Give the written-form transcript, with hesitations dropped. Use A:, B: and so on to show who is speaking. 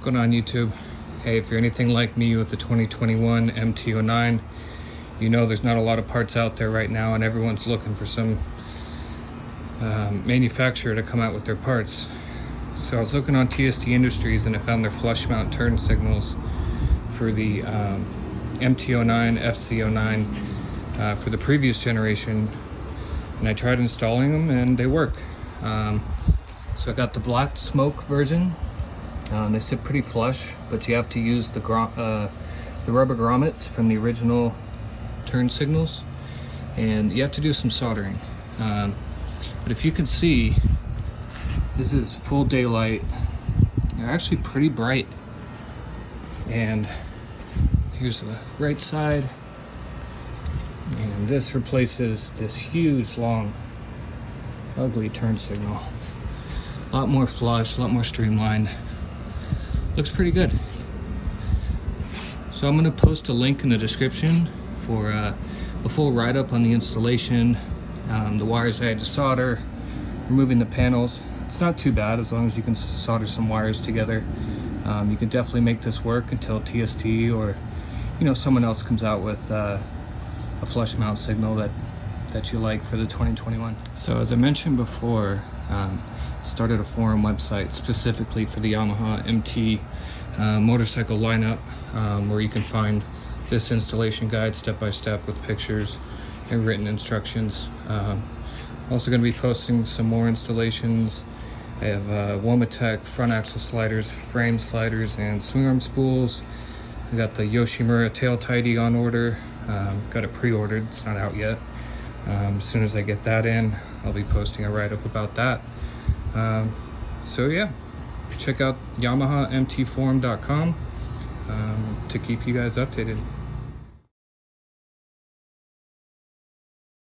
A: going on, YouTube? Hey, if you're anything like me with the 2021 MT-09, you know there's not a lot of parts out there right now, and everyone's looking for some manufacturer to come out with their parts. So I was looking on TST Industries and I found their flush mount turn signals for the MT-09 FZ-09 for the previous generation, and I tried installing them and they work. So I got the black smoke version. They sit pretty flush, but you have to use the rubber grommets from the original turn signals, and you have to do some soldering. But if you can see, this is full daylight. They're actually pretty bright. And here's the right side, and this replaces this huge, long, ugly turn signal. A lot more flush, a lot more streamlined. Looks pretty good. So I'm going to post a link in the description for a full write-up on the installation, the wires I had to solder, removing the panels. It's not too bad as long as you can solder some wires together. You can definitely make this work until TST or someone else comes out with a flush mount signal that you like for the 2021. So as I mentioned before, started a forum website specifically for the Yamaha MT motorcycle lineup, where you can find this installation guide step by step with pictures and written instructions. Also going to be posting some more installations. I have Womatech front axle sliders, frame sliders, and swing arm spools. I got the Yoshimura tail tidy on order. Got it pre-ordered, it's not out yet. As soon as I get that in, I'll be posting a write-up about that. So yeah, check out YamahaMTForum.com to keep you guys updated.